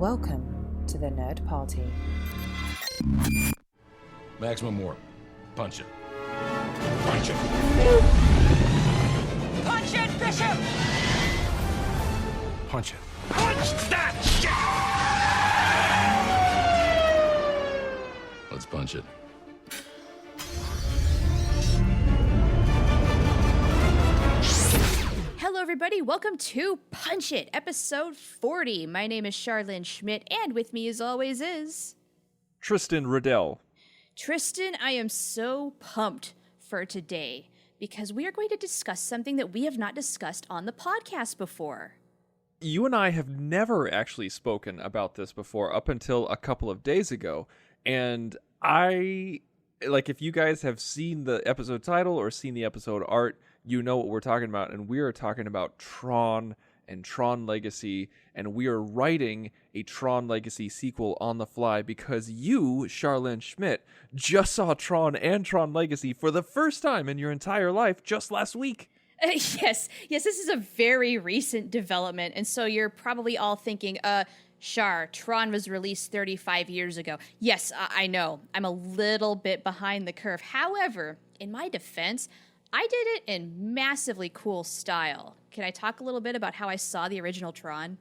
Welcome to the Nerd Party. Maximum warp. Punch it. Punch it! Punch it, Bishop! Punch it. Punch that shit! Let's punch it. Hello, everybody. Welcome to Punch It, episode 40. My name is Charlene Schmidt, and with me, as always, is Tristan Riddell. Tristan. I am so pumped for today because we are going to discuss something that we have not discussed on the podcast before. You and I have never actually spoken about this before up until a couple of days ago. And if you guys have seen the episode title or seen the episode art, you know what we're talking about. And we are talking about Tron and Tron Legacy. And we are writing a Tron Legacy sequel on the fly because you, Charlene Schmidt, just saw Tron and Tron Legacy for the first time in your entire life just last week. Yes, this is a very recent development. And so you're probably all thinking, Char, Tron was released 35 years ago. Yes, I know. I'm a little bit behind the curve. However, in my defense, I did it in massively cool style. Can I talk a little bit about how I saw the original Tron?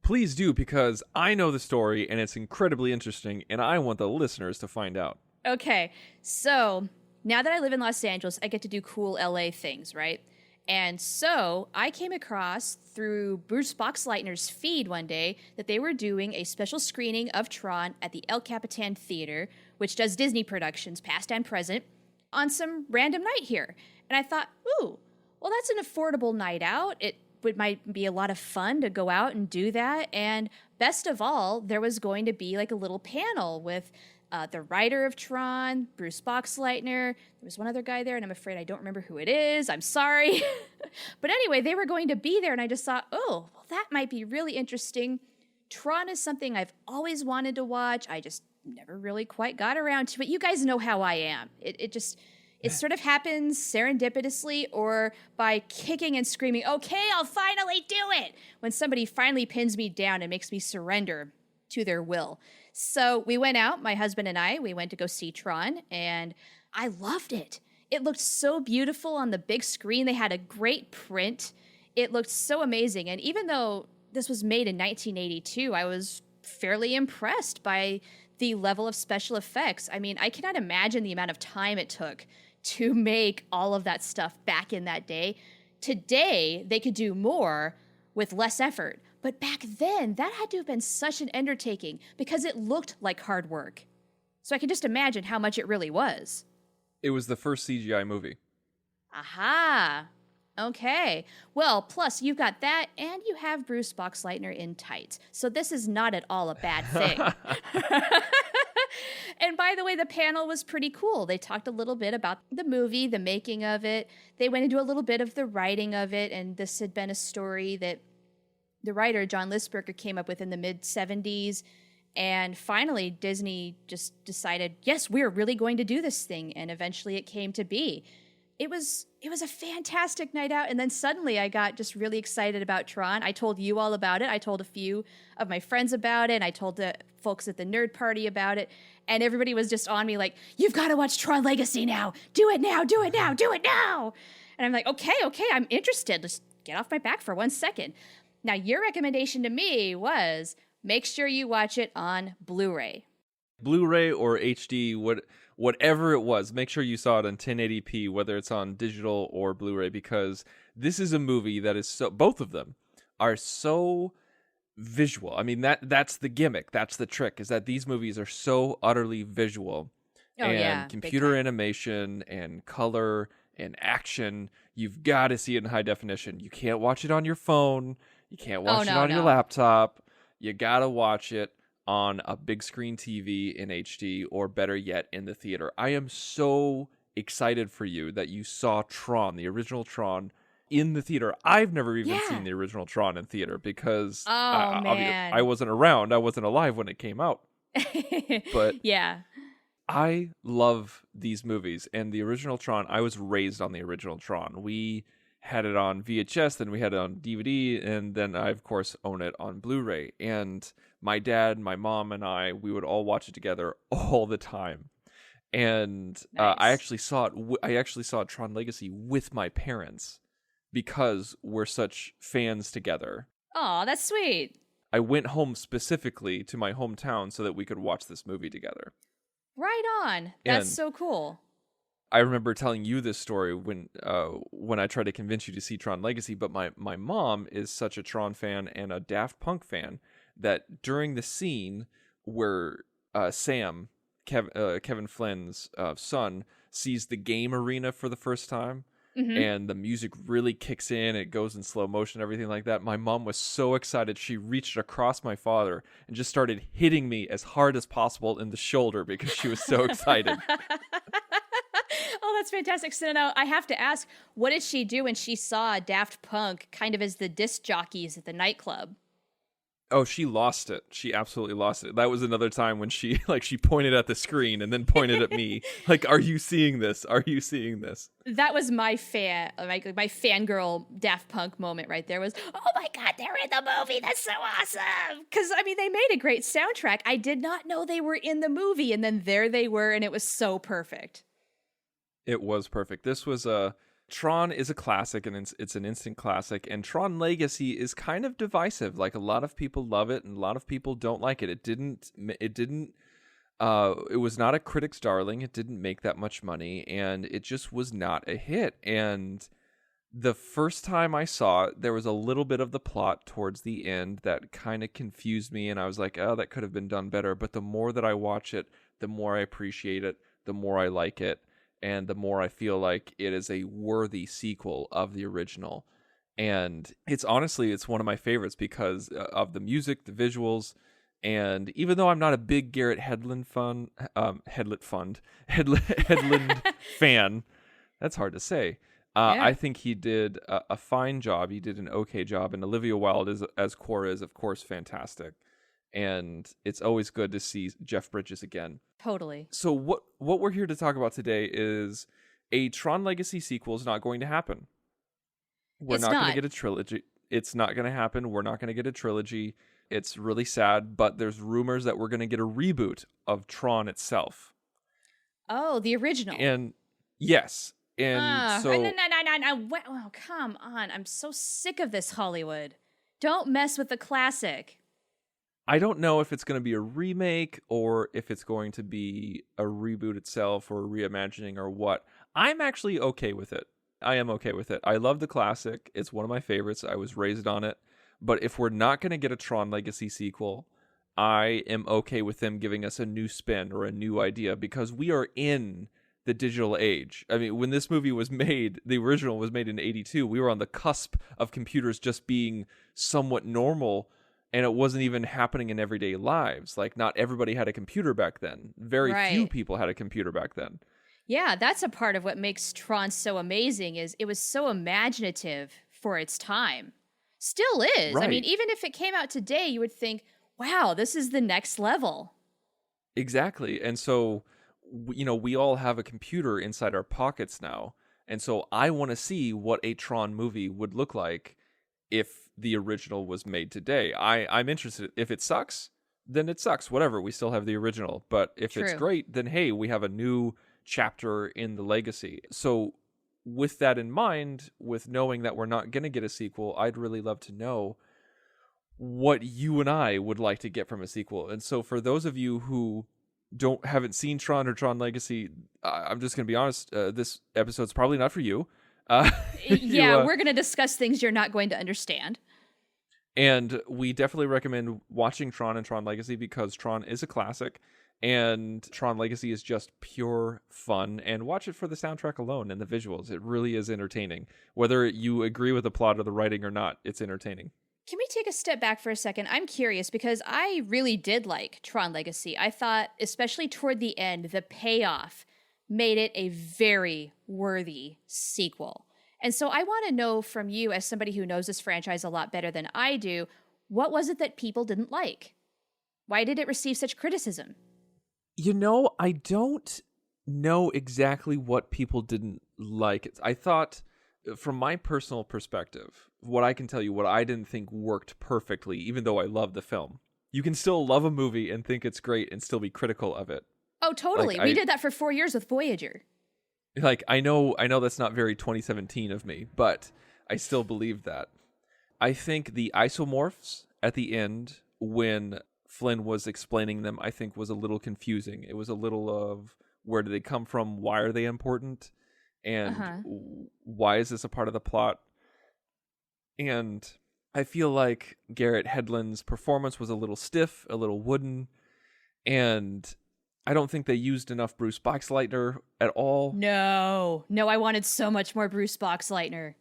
Please do, because I know the story and it's incredibly interesting, and I want the listeners to find out. Okay, so now that I live in Los Angeles, I get to do cool LA things, right? And so I came across through Bruce Boxleitner's feed one day that they were doing a special screening of Tron at the El Capitan Theater, which does Disney productions, past and present, on some random night here. And I thought, ooh, well, that's an affordable night out. Might be a lot of fun to go out and do that. And best of all, there was going to be like a little panel with the writer of Tron, Bruce Boxleitner. There was one other guy there, and I'm afraid I don't remember who it is. I'm sorry. But anyway, they were going to be there, and I just thought, oh, well, that might be really interesting. Tron is something I've always wanted to watch. I just never really quite got around to it. You guys know how I am. It sort of happens serendipitously or by kicking and screaming, okay, I'll finally do it, when somebody finally pins me down and makes me surrender to their will. So we went out, my husband and I, we went to go see Tron, and I loved it. It looked so beautiful on the big screen. They had a great print. It looked so amazing. And even though this was made in 1982, I was fairly impressed by the level of special effects. I mean, I cannot imagine the amount of time it took to make all of that stuff back in that day. Today, they could do more with less effort. But back then, that had to have been such an undertaking because it looked like hard work. So I can just imagine how much it really was. It was the first CGI movie. Aha. Okay. Well, plus you've got that, and you have Bruce Boxleitner in tights. So this is not at all a bad thing. And by the way, the panel was pretty cool. They talked a little bit about the movie, the making of it. They went into a little bit of the writing of it, and this had been a story that the writer, John Lisberger, came up with in the mid-'70s. And finally, Disney just decided, yes, we're really going to do this thing. And eventually it came to be. It was a fantastic night out, and then suddenly I got just really excited about Tron. I told you all about it. I told a few of my friends about it. I told the folks at the Nerd Party about it, and everybody was just on me like, you've got to watch Tron Legacy now. Do it now, do it now, do it now. And I'm like, okay, I'm interested. Just get off my back for 1 second. Now, your recommendation to me was make sure you watch it on Blu-ray. Blu-ray or HD, whatever it was, make sure you saw it on 1080p, whether it's on digital or Blu-ray, because this is a movie that is both of them are so visual. I mean, that's the gimmick, that's the trick, is that these movies are so utterly visual. Computer animation and color and action, you've got to see it in high definition. You can't watch it on your phone, you can't watch it on your laptop, you gotta watch it on a big screen TV in HD, or better yet, in the theater. I am so excited for you that you saw Tron, the original Tron, in the theater. I've never even seen the original Tron in theater because I wasn't around. I wasn't alive when it came out. But yeah, I love these movies. And the original Tron, I was raised on the original Tron. We had it on VHS, then we had it on DVD, and then I, of course, own it on Blu-ray. And my dad, my mom, and we would all watch it together all the time. And Nice. I actually saw it. I actually saw Tron Legacy with my parents because we're such fans together. Oh, that's sweet. I went home specifically to my hometown so that we could watch this movie together. Right on. That's And so cool. I remember telling you this story when I tried to convince you to see Tron Legacy, but my mom is such a Tron fan and a Daft Punk fan that during the scene where Sam, Kevin Flynn's son, sees the game arena for the first time, and the music really kicks in, it goes in slow motion, everything like that, my mom was so excited she reached across my father and just started hitting me as hard as possible in the shoulder because she was so excited. Oh, that's fantastic. So now I have to ask, what did she do when she saw Daft Punk kind of as the disc jockeys at the nightclub? Oh, she lost it. She absolutely lost it. That was another time when she pointed at the screen and then pointed at me. Like, are you seeing this? Are you seeing this? That was my fangirl Daft Punk moment right there was, oh my God, they're in the movie. That's so awesome. Because, I mean, they made a great soundtrack. I did not know they were in the movie. And then there they were, and it was so perfect. It was perfect. This was Tron is a classic, and it's an instant classic. And Tron Legacy is kind of divisive. Like, a lot of people love it, and a lot of people don't like it. It was not a critic's darling. It didn't make that much money, and it just was not a hit. And the first time I saw it, there was a little bit of the plot towards the end that kind of confused me, and I was like, oh, that could have been done better. But the more that I watch it, the more I appreciate it, the more I like it. And the more I feel like it is a worthy sequel of the original. And it's one of my favorites because of the music, the visuals, and even though I'm not a big Garrett Hedlund fan, that's hard to say. I think he did a fine job. He did an okay job. And Olivia Wilde as Cora is, of course, fantastic. And it's always good to see Jeff Bridges again. Totally. So what we're here to talk about today is a Tron Legacy sequel is not going to happen. We're not going to get a trilogy. It's not going to happen. We're not going to get a trilogy. It's really sad, but there's rumors that we're going to get a reboot of Tron itself. Oh, the original. And yes. And so... No. Oh, come on. I'm so sick of this, Hollywood. Don't mess with the classic. I don't know if it's going to be a remake or if it's going to be a reboot itself or a reimagining or what. I'm actually okay with it. I am okay with it. I love the classic. It's one of my favorites. I was raised on it. But if we're not going to get a Tron Legacy sequel, I am okay with them giving us a new spin or a new idea because we are in the digital age. I mean, when this movie was made, the original was made in 1982, we were on the cusp of computers just being somewhat normal. And it wasn't even happening in everyday lives. Like, not everybody had a computer back then. Very few people had a computer back then. Yeah, that's a part of what makes Tron so amazing is it was so imaginative for its time. Still is. Right. I mean, even if it came out today, you would think, wow, this is the next level. Exactly. And so, we all have a computer inside our pockets now. And so I want to see what a Tron movie would look like if the original was made today. I'm interested. If it sucks, then it sucks. Whatever. We still have the original. But if it's great, then hey, we have a new chapter in the legacy. So with that in mind, with knowing that we're not going to get a sequel, I'd really love to know what you and I would like to get from a sequel. And so for those of you who haven't seen Tron or Tron Legacy, I'm just going to be honest, this episode's probably not for you. We're going to discuss things you're not going to understand. And we definitely recommend watching Tron and Tron Legacy because Tron is a classic and Tron Legacy is just pure fun. And watch it for the soundtrack alone and the visuals. It really is entertaining. Whether you agree with the plot or the writing or not, it's entertaining. Can we take a step back for a second? I'm curious because I really did like Tron Legacy. I thought, especially toward the end, the payoff made it a very worthy sequel. And so I want to know from you, as somebody who knows this franchise a lot better than I do, what was it that people didn't like? Why did it receive such criticism? I don't know exactly what people didn't like. I thought from my personal perspective, what I can tell you, what I didn't think worked perfectly, even though I love the film. You can still love a movie and think it's great and still be critical of it. Oh, totally. We did that for 4 years with Voyager. Like, I know that's not very 2017 of me, but I still believe that. I think the isomorphs at the end, when Flynn was explaining them, I think was a little confusing. It was a little of, where do they come from? Why are they important? And why is this a part of the plot? And I feel like Garrett Hedlund's performance was a little stiff, a little wooden, and I don't think they used enough Bruce Boxleitner at all. No, I wanted so much more Bruce Boxleitner.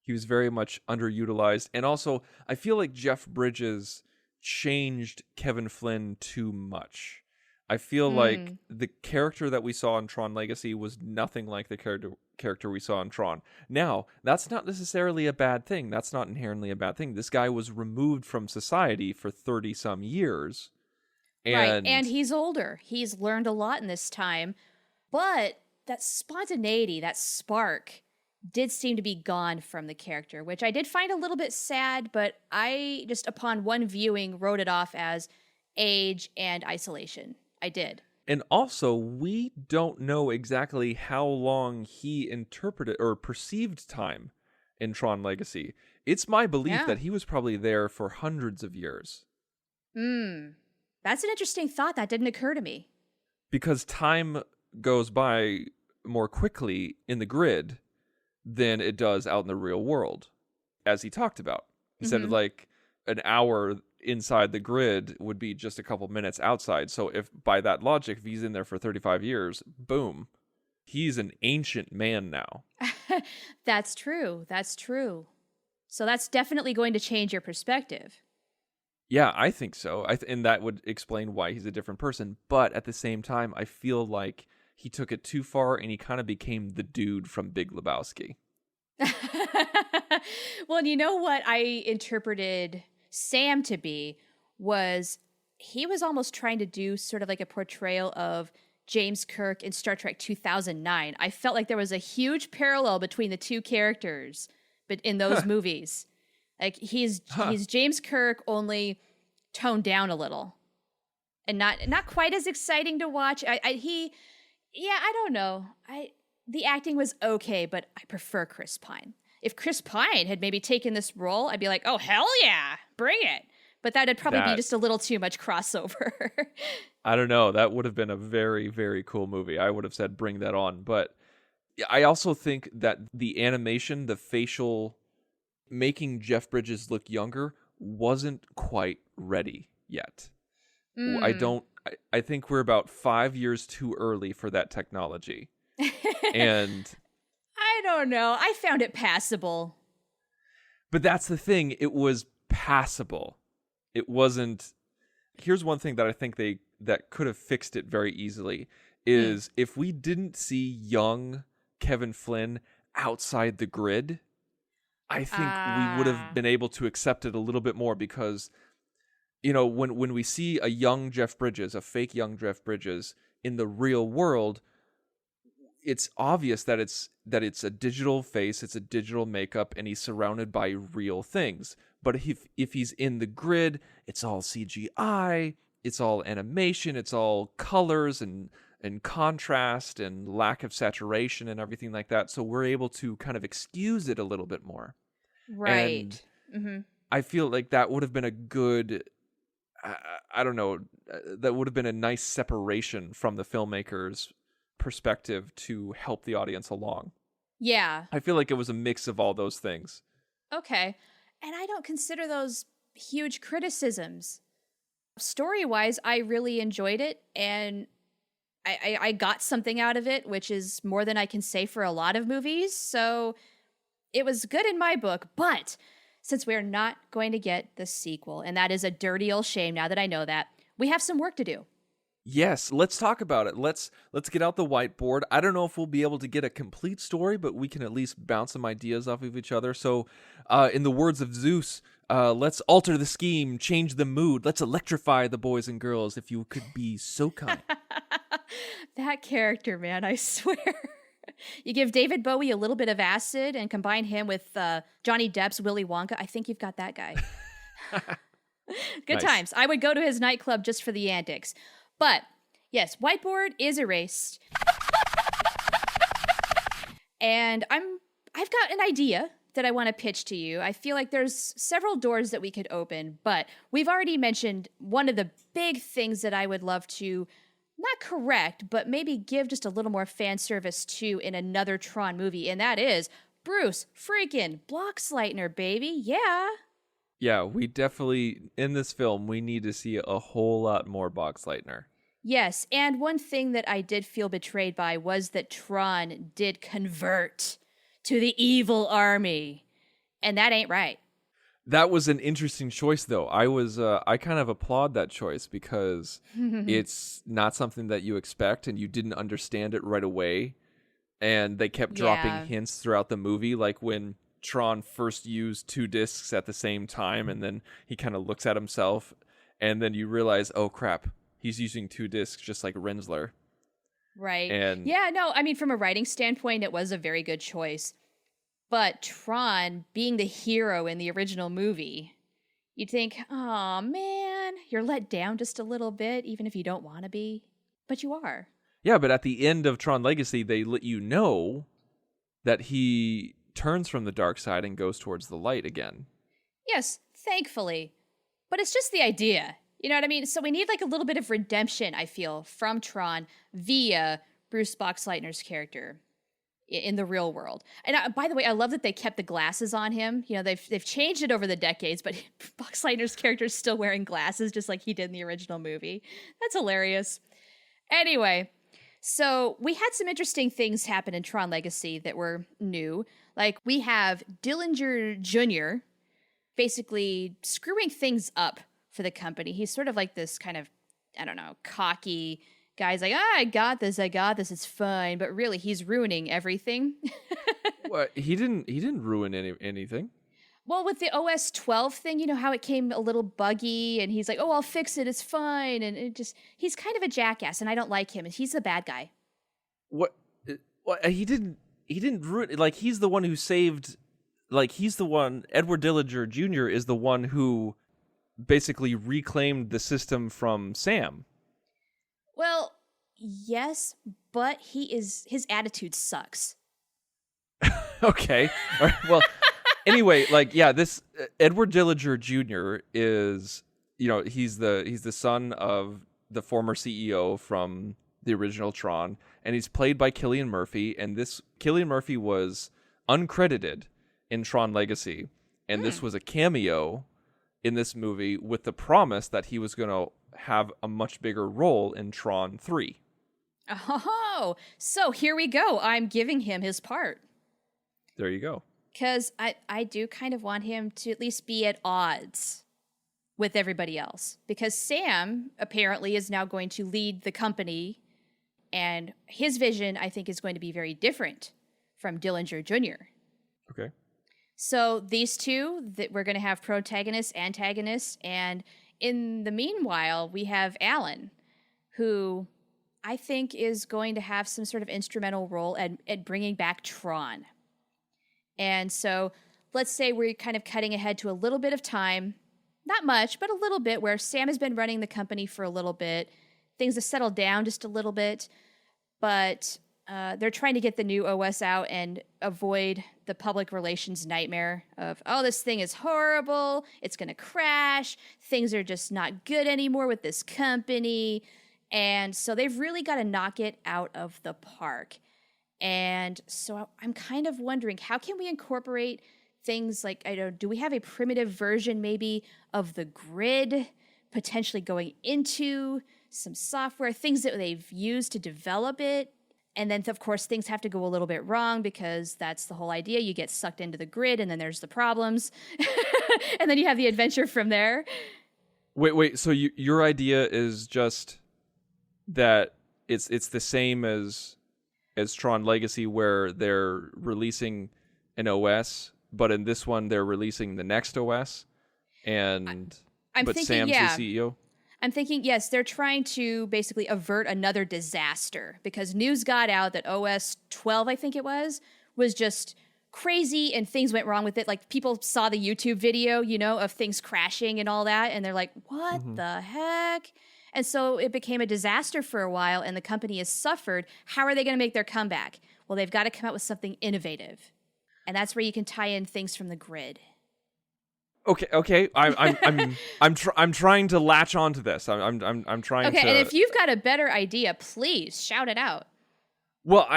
He was very much underutilized. And also, I feel like Jeff Bridges changed Kevin Flynn too much. I feel like the character that we saw in Tron Legacy was nothing like the character we saw in Tron. Now, that's not necessarily a bad thing. That's not inherently a bad thing. This guy was removed from society for 30-some years. Right, and he's older. He's learned a lot in this time. But that spontaneity, that spark, did seem to be gone from the character, which I did find a little bit sad, but I just, upon one viewing, wrote it off as age and isolation. I did. And also, we don't know exactly how long he interpreted or perceived time in Tron Legacy. It's my belief that he was probably there for hundreds of years. That's an interesting thought. That didn't occur to me. Because time goes by more quickly in the grid than it does out in the real world, as he talked about. He said like an hour inside the grid would be just a couple minutes outside. So if by that logic, if he's in there for 35 years, boom, he's an ancient man now. That's true. So that's definitely going to change your perspective. Yeah, I think so. And that would explain why he's a different person. But at the same time, I feel like he took it too far and he kind of became the dude from Big Lebowski. Well, you know what I interpreted Sam to be was he was almost trying to do sort of like a portrayal of James Kirk in Star Trek 2009. I felt like there was a huge parallel between the two characters but in those movies. Like he's James Kirk, only toned down a little. And not quite as exciting to watch. I don't know. The acting was okay, but I prefer Chris Pine. If Chris Pine had maybe taken this role, I'd be like, oh, hell yeah, bring it. But that'd probably be just a little too much crossover. I don't know. That would have been a very, very cool movie. I would have said bring that on. But I also think that the animation, the facial, making Jeff Bridges look younger wasn't quite ready yet. I think we're about 5 years too early for that technology. And I don't know. I found it passable. But that's the thing. It was passable. It wasn't. Here's one thing that I think that could have fixed it very easily is if we didn't see young Kevin Flynn outside the grid, I think we would have been able to accept it a little bit more because, you know, when we see a young Jeff Bridges, a fake young Jeff Bridges in the real world, it's obvious that it's a digital face, it's a digital makeup, and he's surrounded by real things. But if he's in the grid, it's all CGI, it's all animation, it's all colors and contrast and lack of saturation and everything like that. So we're able to kind of excuse it a little bit more. Right. And I feel like that would have been a good, I don't know, that would have been a nice separation from the filmmakers' perspective to help the audience along. Yeah. I feel like it was a mix of all those things. Okay. And I don't consider those huge criticisms. Story-wise, I really enjoyed it, and I got something out of it, which is more than I can say for a lot of movies, so it was good in my book. But since we're not going to get the sequel, and that is a dirty old shame now that I know that, we have some work to do. Yes, let's talk about it. Let's get out the whiteboard. I don't know if we'll be able to get a complete story, but we can at least bounce some ideas off of each other. So, in the words of Zeus, let's alter the scheme, change the mood. Let's electrify the boys and girls, if you could be so kind. That character, man, I swear. You give David Bowie a little bit of acid and combine him with Johnny Depp's Willy Wonka. I think you've got that guy. Good Nice. times. I would go to his nightclub just for the antics. But yes, whiteboard is erased. And I've got an idea that I want to pitch to you. I feel like there's several doors that we could open, but we've already mentioned one of the big things that I would love to not correct, but maybe give just a little more fan service to in another Tron movie, and that is Bruce freaking Boxleitner, baby. Yeah. Yeah, we definitely, in this film, we need to see a whole lot more Boxleitner. Yes, and one thing that I did feel betrayed by was that Tron did convert to the evil army, and that ain't right. That was an interesting choice, though. I kind of applaud that choice because it's not something that you expect, and you didn't understand it right away. And they kept dropping hints throughout the movie, like when Tron first used 2 discs at the same time, and then he kind of looks at himself, and then you realize, oh crap, he's using 2 discs just like Rensler. Right. And yeah, no, I mean, from a writing standpoint, it was a very good choice. But Tron, being the hero in the original movie, you'd think, oh man, you're let down just a little bit, even if you don't want to be. But you are. yeah, but at the end of Tron Legacy, they let you know that he turns from the dark side and goes towards the light again. Yes, thankfully. But it's just the idea. You know what I mean? So we need like a little bit of redemption, I feel, from Tron via Bruce Boxleitner's character in the real world. And by the way, I love that they kept the glasses on him. You know, they've changed it over the decades, but Boxleitner's character is still wearing glasses just like he did in the original movie. That's hilarious. Anyway, so we had some interesting things happen in Tron Legacy that were new. Like we have Dillinger Jr. basically screwing things up for the company. He's sort of like this kind of, I don't know, cocky guy. He's like, I got this, it's fine. But really, he's ruining everything. What? He didn't ruin anything. Well, with the OS 12 thing, you know how it came a little buggy, and he's like, oh, I'll fix it, it's fine. And he's kind of a jackass, and I don't like him, and he's the bad guy. What? He didn't ruin, like, he's the one who saved, like, he's the one, Edward Dillinger Jr. is the one who basically reclaimed the system from Sam. Well, yes, but his attitude sucks. Okay. All right. Well, anyway, like, yeah, this Edward Dillinger Jr. is, you know, he's the son of the former CEO from the original Tron, and he's played by Cillian Murphy, and this Cillian Murphy was uncredited in Tron Legacy, and this was a cameo in this movie with the promise that he was going to have a much bigger role in Tron 3. Oh, so here we go. I'm giving him his part. There you go. Because I do kind of want him to at least be at odds with everybody else. Because Sam apparently is now going to lead the company, and his vision, I think, is going to be very different from Dillinger Jr. Okay. So these two, that we're going to have protagonists, antagonists, and in the meanwhile, we have Alan, who I think is going to have some sort of instrumental role at bringing back Tron. And so let's say we're kind of cutting ahead to a little bit of time, not much, but a little bit, where Sam has been running the company for a little bit. Things have settled down just a little bit, but they're trying to get the new OS out and avoid the public relations nightmare of, oh, this thing is horrible, it's going to crash, things are just not good anymore with this company. And so they've really got to knock it out of the park. And so I'm kind of wondering, how can we incorporate things like, I don't, do we have a primitive version maybe of the grid potentially going into some software, things that they've used to develop it? And then, of course, things have to go a little bit wrong because that's the whole idea. You get sucked into the grid, and then there's the problems. And then you have the adventure from there. Wait. So your idea is just that it's the same as Tron Legacy, where they're releasing an OS, but in this one they're releasing the next OS, and I'm but thinking, Sam's yeah. the CEO. I'm thinking, yes, they're trying to basically avert another disaster because news got out that OS 12, I think it was just crazy and things went wrong with it. Like people saw the YouTube video, of things crashing and all that. And they're like, what the heck? And so it became a disaster for a while and the company has suffered. How are they going to make their comeback? Well, they've got to come out with something innovative. And that's where you can tie in things from the grid. Okay. I'm trying to latch onto this. I'm trying to. Okay, and if you've got a better idea, please shout it out. Well,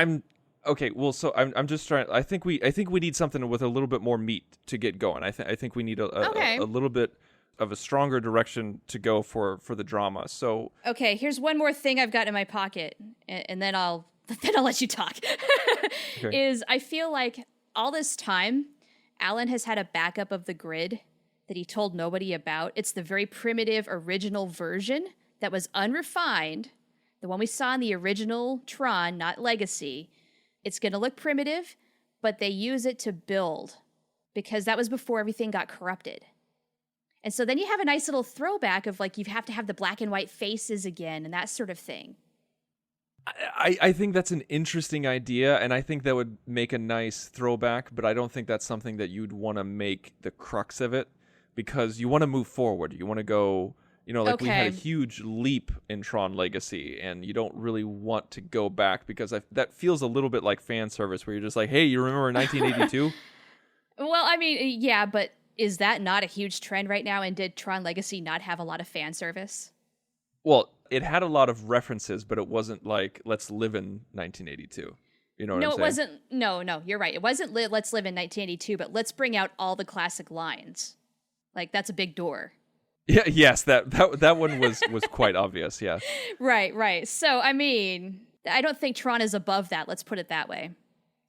so I'm just trying. I think we need something with a little bit more meat to get going. I think we need a little bit of a stronger direction to go for the drama. So okay, here's one more thing I've got in my pocket, and then I'll let you talk. Okay. Is I feel like all this time, Alan has had a backup of the grid that he told nobody about. It's the very primitive original version that was unrefined, the one we saw in the original Tron, not Legacy. It's going to look primitive, but they use it to build because that was before everything got corrupted. And so then you have a nice little throwback of like you have to have the black and white faces again and that sort of thing. I think that's an interesting idea, and I think that would make a nice throwback, but I don't think that's something that you'd want to make the crux of it, because you want to move forward. You want to go, we had a huge leap in Tron Legacy, and you don't really want to go back, because that feels a little bit like fan service, where you're just like, hey, you remember 1982? Well, I mean, yeah, but is that not a huge trend right now, and did Tron Legacy not have a lot of fan service? Well, it had a lot of references, but it wasn't like, let's live in 1982. You know what I'm saying? No, it wasn't. No, you're right. It wasn't let's live in 1982, but let's bring out all the classic lines. Like, that's a big door. Yeah, yes, that one was quite obvious, yeah. Right. So, I mean, I don't think Tron is above that. Let's put it that way.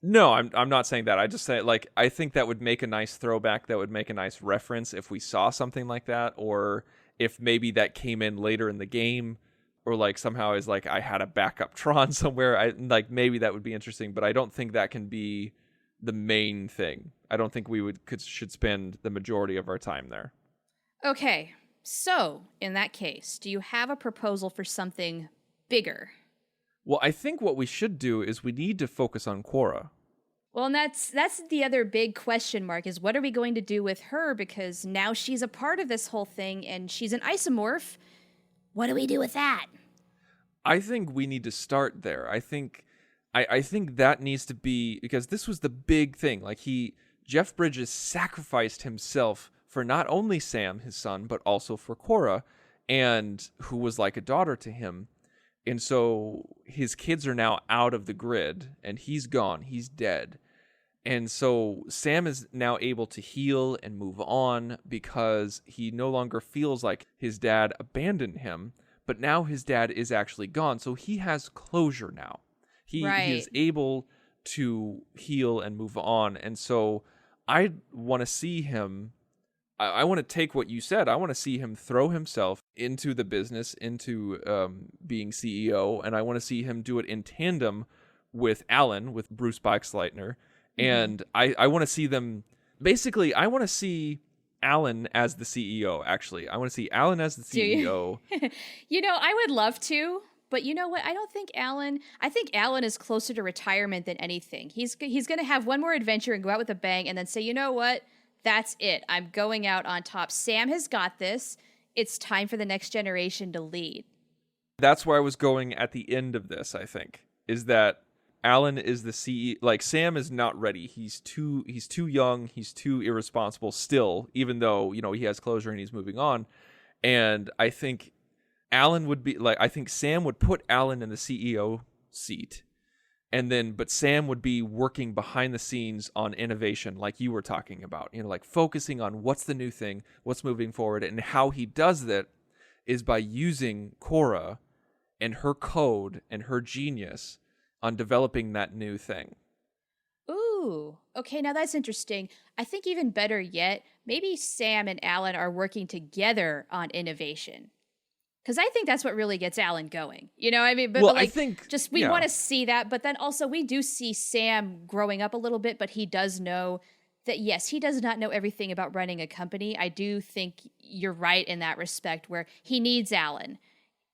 No, I'm not saying that. I just say, like, I think that would make a nice throwback, that would make a nice reference if we saw something like that, or if maybe that came in later in the game, or like somehow is like I had a backup Tron somewhere. Maybe that would be interesting, but I don't think that can be the main thing. I don't think we should spend the majority of our time there. Okay. So, in that case, do you have a proposal for something bigger? Well, I think what we should do is we need to focus on Quora. Well, and that's the other big question mark is what are we going to do with her? Because now she's a part of this whole thing and she's an isomorph. What do we do with that? I think we need to start there. I think that needs to be, because this was the big thing. Like Jeff Bridges sacrificed himself for not only Sam, his son, but also for Quora, and who was like a daughter to him. And so his kids are now out of the grid, and he's gone. He's dead. And so Sam is now able to heal and move on because he no longer feels like his dad abandoned him, but now his dad is actually gone. So he has closure now. He is able to heal and move on. And so I want to see him. I want to take what you said. I want to see him throw himself into the business, into being CEO, and I want to see him do it in tandem with Alan, with Bruce Boxleitner. And I want to see them, basically, I want to see Alan as the CEO, actually. I want to see Alan as the CEO. I would love to, but you know what? I think Alan is closer to retirement than anything. He's going to have one more adventure and go out with a bang and then say, you know what? That's it. I'm going out on top. Sam has got this. It's time for the next generation to lead. That's where I was going at the end of this, I think, is that Alan is the CEO. Like, Sam is not ready. He's too young. He's too irresponsible still, even though, he has closure and he's moving on. And I think Alan would be like, I think Sam would put Alan in the CEO seat. But Sam would be working behind the scenes on innovation, like you were talking about, like focusing on what's the new thing, what's moving forward. And how he does that is by using Quora and her code and her genius on developing that new thing. Ooh, okay, now that's interesting. I think even better yet, maybe Sam and Alan are working together on innovation. Because I think that's what really gets Alan going. I think we want to see that. But then also we do see Sam growing up a little bit, but he does know that, yes, he does not know everything about running a company. I do think you're right in that respect, where he needs Alan.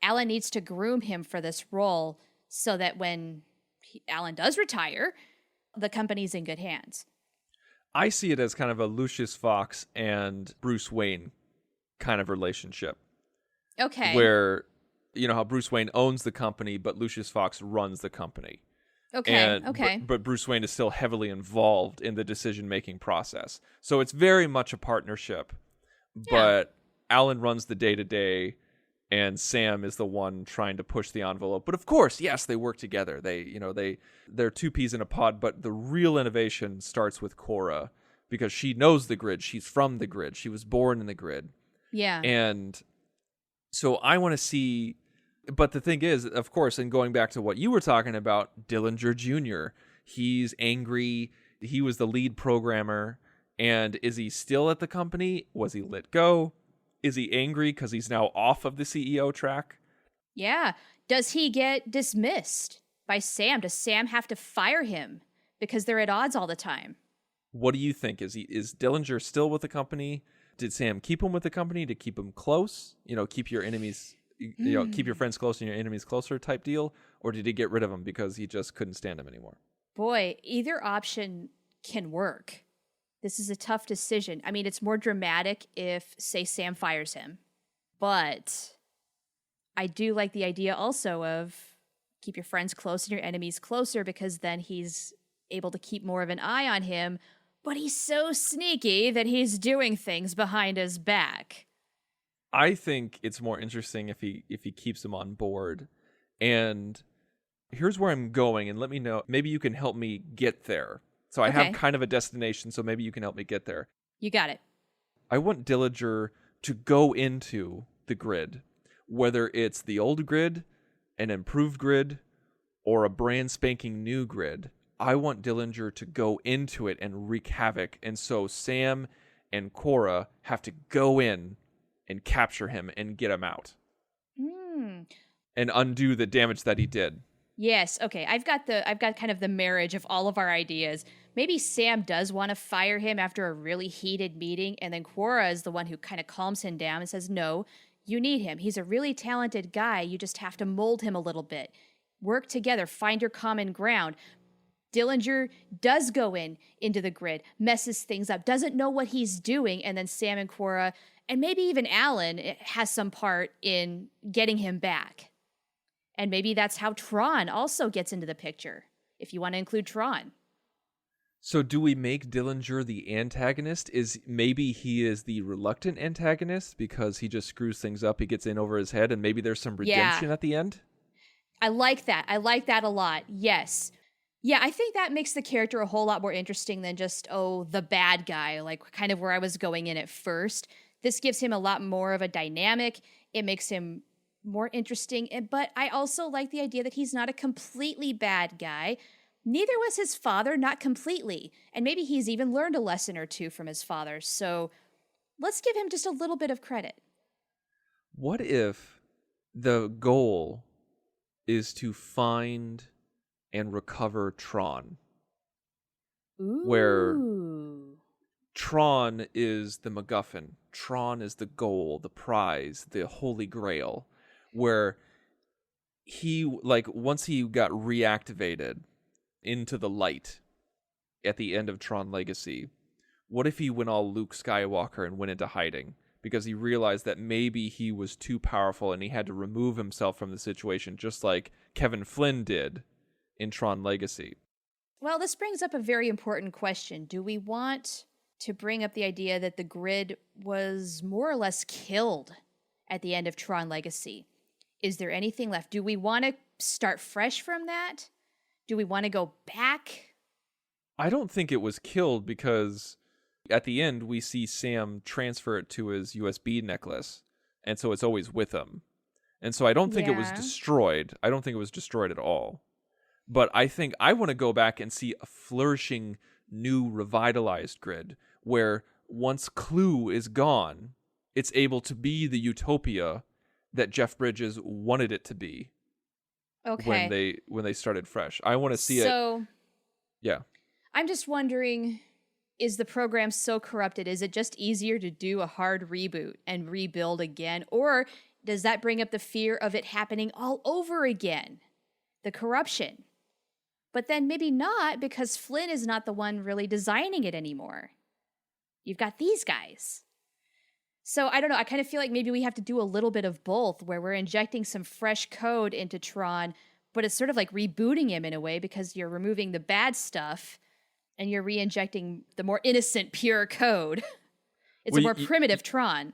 Alan needs to groom him for this role so that when Alan does retire, the company's in good hands. I see it as kind of a Lucius Fox and Bruce Wayne kind of relationship. Okay. Where, you know how Bruce Wayne owns the company, but Lucius Fox runs the company. Okay. Okay. But Bruce Wayne is still heavily involved in the decision-making process. So it's very much a partnership. But Alan runs the day-to-day, and Sam is the one trying to push the envelope. But of course, yes, they work together. They're two peas in a pod, but the real innovation starts with Cora, because she knows the grid. She's from the grid. She was born in the grid. Yeah. And so I want to see, but the thing is, of course, and going back to what you were talking about, Dillinger Jr., he's angry. He was the lead programmer. And is he still at the company? Was he let go? Is he angry because he's now off of the CEO track? Yeah. Does he get dismissed by Sam? Does Sam have to fire him because they're at odds all the time? What do you think? Is Dillinger still with the company? Did Sam keep him with the company to keep him close? You know, keep your enemies, keep your friends close and your enemies closer type deal? Or did he get rid of him because he just couldn't stand him anymore? Boy, either option can work. This is a tough decision. I mean, it's more dramatic if, say, Sam fires him. But I do like the idea also of keep your friends close and your enemies closer, because then he's able to keep more of an eye on him. But he's so sneaky that he's doing things behind his back. I think it's more interesting if he keeps him on board. And here's where I'm going, and let me know. Maybe you can help me get there. So I have kind of a destination, so maybe you can help me get there. You got it. I want Dillinger to go into the grid, whether it's the old grid, an improved grid, or a brand spanking new grid. I want Dillinger to go into it and wreak havoc. And so Sam and Cora have to go in and capture him and get him out. And undo the damage that he did. Yes, okay. I've got kind of the marriage of all of our ideas. Maybe Sam does want to fire him after a really heated meeting, and then Cora is the one who kind of calms him down and says, no, you need him. He's a really talented guy. You just have to mold him a little bit. Work together. Find your common ground. Dillinger does go into the grid, messes things up, doesn't know what he's doing, and then Sam and Cora, and maybe even Alan, has some part in getting him back. And maybe that's how Tron also gets into the picture, if you want to include Tron. So do we make Dillinger the antagonist? Maybe he is the reluctant antagonist because he just screws things up, he gets in over his head, and maybe there's some redemption at the end? I like that. I like that a lot. Yes. Yeah, I think that makes the character a whole lot more interesting than just, the bad guy, like kind of where I was going in at first. This gives him a lot more of a dynamic. It makes him more interesting. But I also like the idea that he's not a completely bad guy. Neither was his father, not completely. And maybe he's even learned a lesson or two from his father. So let's give him just a little bit of credit. What if the goal is to find and recover Tron? Ooh. Where Tron is the MacGuffin. Tron is the goal, the prize, the holy grail. Where he, once he got reactivated into the light at the end of Tron Legacy, what if he went all Luke Skywalker and went into hiding? Because he realized that maybe he was too powerful and he had to remove himself from the situation, just like Kevin Flynn did in Tron Legacy. Well, this brings up a very important question. Do we want to bring up the idea that the grid was more or less killed at the end of Tron Legacy? Is there anything left? Do we want to start fresh from that? Do we want to go back? I don't think it was killed because at the end we see Sam transfer it to his USB necklace, and so it's always with him. And so I don't think it was destroyed. I don't think it was destroyed at all. But I think I want to go back and see a flourishing, new, revitalized grid where once Clue is gone, it's able to be the utopia that Jeff Bridges wanted it to be. Okay. When they started fresh. I want to see it. So Yeah. I'm just wondering, is the program so corrupted? Is it just easier to do a hard reboot and rebuild again? Or does that bring up the fear of it happening all over again? The corruption. But then maybe not, because Flynn is not the one really designing it anymore. You've got these guys. So I don't know. I kind of feel like maybe we have to do a little bit of both, where we're injecting some fresh code into Tron, but it's sort of like rebooting him in a way, because you're removing the bad stuff and you're re-injecting the more innocent, pure code. It's a more primitive Tron.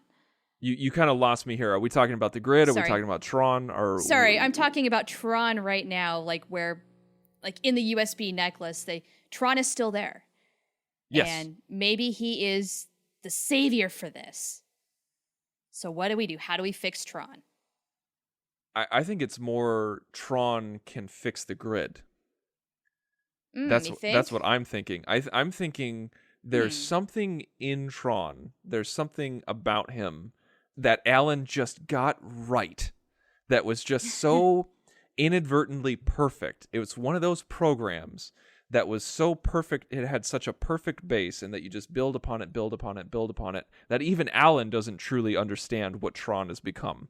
You kind of lost me here. Are we talking about the grid? Are Sorry. we talking about Tron? Or Sorry, I'm talking about Tron right now, like where, like in the USB necklace, Tron is still there. Yes. And maybe he is the savior for this. So what do we do? How do we fix Tron? I think it's more Tron can fix the grid. That's what I'm thinking. I'm thinking there's something in Tron. There's something about him that Alan just got right. That was just so inadvertently perfect. It was one of those programs that was so perfect. It had such a perfect base, and that you just build upon it, build upon it, build upon it, that even Alan doesn't truly understand what Tron has become.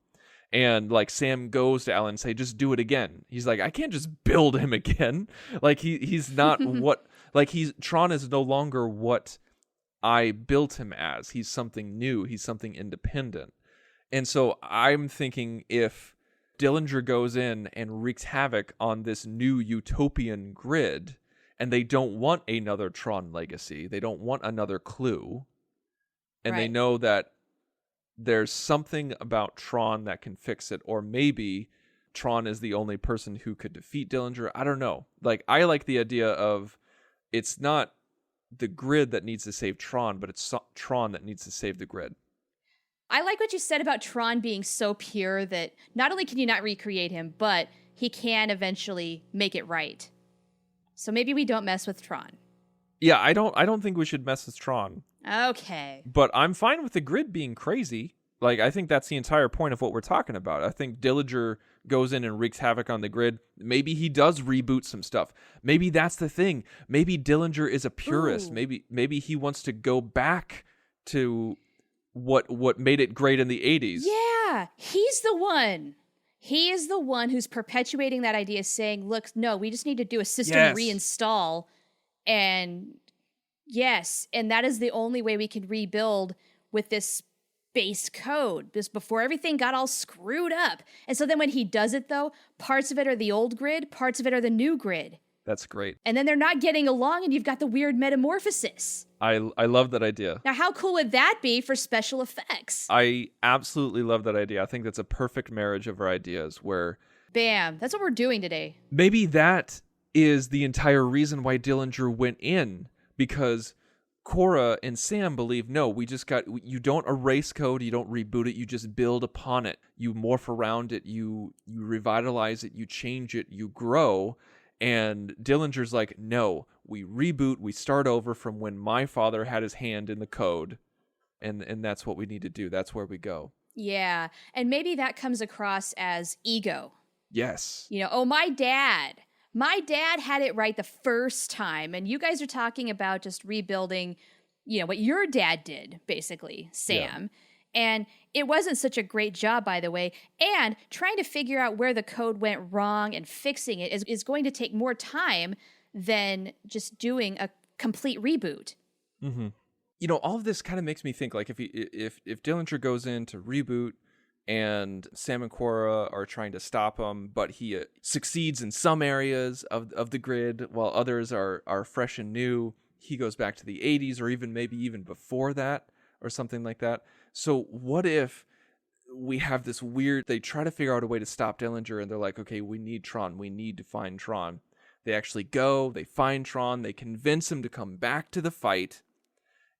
And like Sam goes to Alan and say, just do it again. He's like, I can't just build him again. Like he's not what, like Tron is no longer what I built him as. He's something new. He's something independent. And so I'm thinking, if Dillinger goes in and wreaks havoc on this new utopian grid, and they don't want another Tron legacy, they don't want another clue, and they know that there's something about Tron that can fix it, or maybe Tron is the only person who could defeat Dillinger. I don't know. Like, I like the idea of it's not the grid that needs to save Tron, but it's Tron that needs to save the grid. I like what you said about Tron being so pure that not only can you not recreate him, but he can eventually make it right. So maybe we don't mess with Tron. Yeah, I don't think we should mess with Tron. Okay. But I'm fine with the grid being crazy. Like, I think that's the entire point of what we're talking about. I think Dillinger goes in and wreaks havoc on the grid. Maybe he does reboot some stuff. Maybe that's the thing. Maybe Dillinger is a purist. Ooh. Maybe he wants to go back to what made it great in the 80s. Yeah, he's the one. He is the one who's perpetuating that idea, saying, look, no, we just need to do a system reinstall. And yes, and that is the only way we can rebuild with this base code, just before everything got all screwed up. And so then when he does it, though, parts of it are the old grid, parts of it are the new grid. That's great. And then they're not getting along, and you've got the weird metamorphosis. I love that idea. Now, how cool would that be for special effects? I absolutely love that idea. I think that's a perfect marriage of our ideas, where Bam. That's what we're doing today. maybe that is the entire reason why Dillinger went in, because Cora and Sam believe, no, you don't erase code, you don't reboot it, you just build upon it. You morph around it, you revitalize it, you change it, you grow. And Dillinger's like, no, we reboot, we start over from when my father had his hand in the code. And that's what we need to do. That's where we go. Yeah. And maybe that comes across as ego. Yes. You know, oh, my dad had it right the first time. And you guys are talking about just rebuilding, you know, what your dad did, basically, Sam. Yeah. And it wasn't such a great job, by the way. And trying to figure out where the code went wrong and fixing it is going to take more time than just doing a complete reboot. Mm-hmm. You know, all of this kind of makes me think, like, if Dillinger goes in to reboot and Sam and Cora are trying to stop him, but he succeeds in some areas of the grid while others are fresh and new, he goes back to the 80s, or maybe even before that, or something like that. So what if we have this weird, they try to figure out a way to stop Dillinger, and they're like, okay, we need Tron. We need to find Tron. They actually go, they find Tron, they convince him to come back to the fight,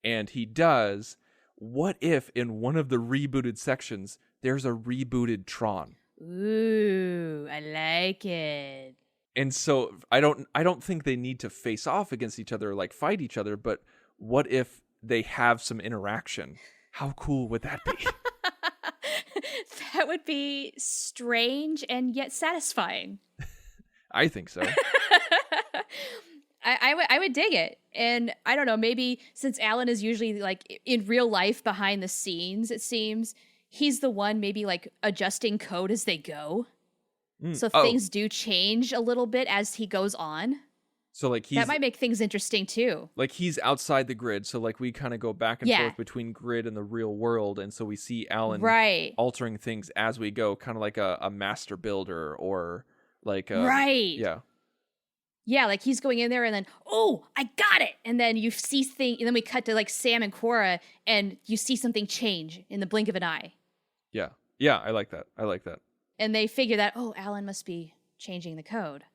and he does. What if in one of the rebooted sections, there's a rebooted Tron? Ooh, I like it. And so I don't think they need to face off against each other or like fight each other, but what if they have some interaction? How cool would that be? That would be strange and yet satisfying. I think so. I would dig it. And I don't know, maybe since Alan is usually like in real life behind the scenes, it seems he's the one maybe like adjusting code as they go. So things do change a little bit as he goes on. So like that might make things interesting too. Like he's outside the grid, so like we kind of go back and forth between grid and the real world, and so we see Alan altering things as we go, kind of like a master builder or like yeah, like he's going in there and then I got it, and then you see and then we cut to like Sam and Cora, and you see something change in the blink of an eye. Yeah, I like that. And they figure that Alan must be changing the code.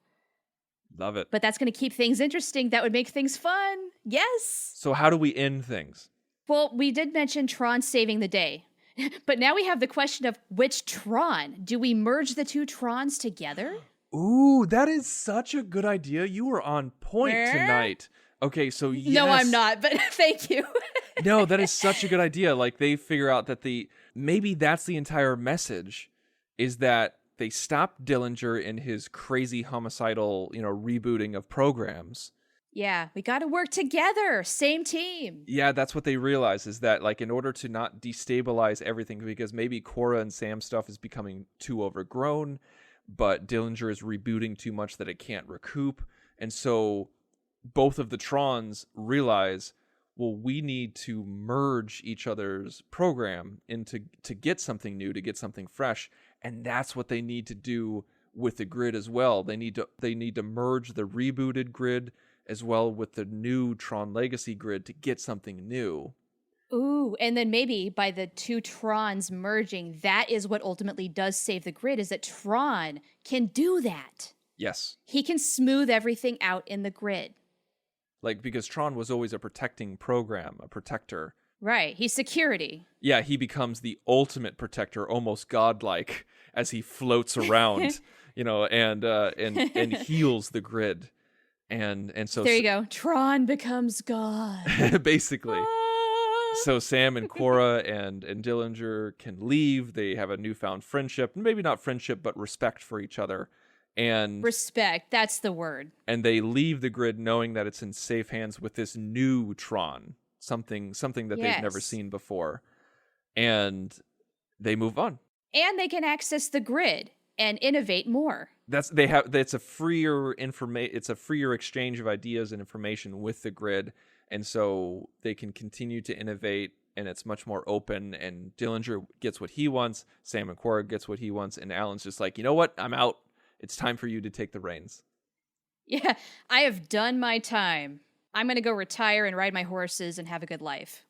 Love it. But that's going to keep things interesting. That would make things fun. Yes. So how do we end things? Well, we did mention Tron saving the day. But now we have the question of which Tron? Do we merge the two Trons together? Ooh, that is such a good idea. You were on point tonight. Okay, so yes. No, I'm not, but thank you. No, that is such a good idea. Like they figure out that maybe that's the entire message, is that they stopped Dillinger in his crazy homicidal, rebooting of programs. Yeah, we got to work together. Same team. Yeah, that's what they realize, is that like in order to not destabilize everything, because maybe Cora and Sam stuff is becoming too overgrown, but Dillinger is rebooting too much that it can't recoup. And so both of the Trons realize, well, we need to merge each other's program to get something new, to get something fresh. And that's what they need to do with the grid as well. They need to merge the rebooted grid as well with the new Tron Legacy grid to get something new. Ooh, and then maybe by the two Trons merging, that is what ultimately does save the grid, is that Tron can do that. Yes. He can smooth everything out in the grid. Like, because Tron was always a protecting program, a protector. Right, he's security. Yeah, he becomes the ultimate protector, almost godlike, as he floats around, and heals the grid. And so there you go. Tron becomes God. Basically. So Sam and Cora and Dillinger can leave. They have a newfound friendship. Maybe not friendship, but respect for each other. And respect, that's the word. And they leave the grid knowing that it's in safe hands with this new Tron. Something that they've never seen before. And they move on. And they can access the grid and innovate more. It's a freer exchange of ideas and information with the grid, and so they can continue to innovate, and it's much more open, and Dillinger gets what he wants, Sam and Cora gets what he wants, and Alan's just like, you know what? I'm out. It's time for you to take the reins. Yeah, I have done my time. I'm going to go retire and ride my horses and have a good life.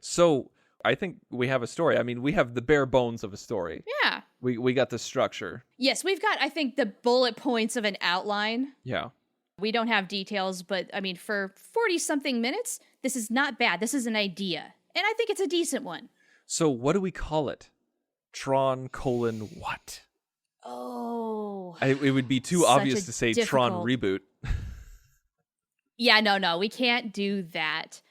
So I think we have a story. I mean, we have the bare bones of a story. Yeah. We got the structure. Yes, we've got, I think, the bullet points of an outline. Yeah. We don't have details, but I mean, for 40-something minutes, this is not bad. This is an idea. And I think it's a decent one. So what do we call it? Tron : what? Oh. It would be too obvious to say Tron reboot. Yeah, no, we can't do that.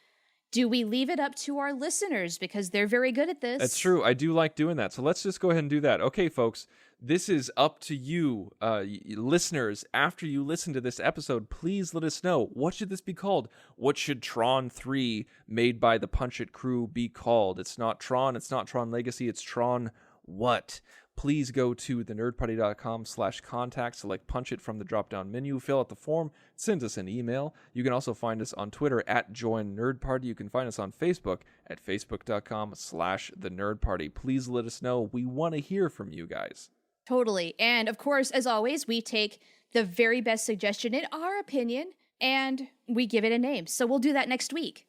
Do we leave it up to our listeners because they're very good at this? That's true. I do like doing that. So let's just go ahead and do that. Okay, folks, this is up to you, listeners. After you listen to this episode, please let us know. What should this be called? What should Tron 3 made by the Punch It crew be called? It's not Tron. It's not Tron Legacy. It's Tron what? Please go to thenerdparty.com/contact, select Punch It from the drop-down menu, fill out the form, send us an email. You can also find us on Twitter @JoinNerdParty. You can find us on Facebook at facebook.com/thenerdparty. Please let us know. We want to hear from you guys. Totally. And of course, as always, we take the very best suggestion in our opinion and we give it a name. So we'll do that next week.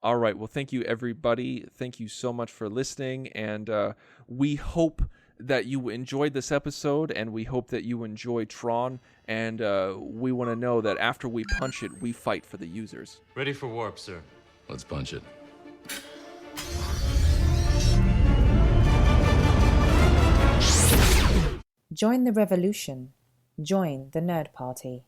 All right. Well, thank you, everybody. Thank you so much for listening. And we hope that you enjoyed this episode, and we hope that you enjoy Tron, and we want to know that after we punch it, we fight for the users. Ready for warp, sir. Let's punch it. Join the revolution. Join the Nerd Party.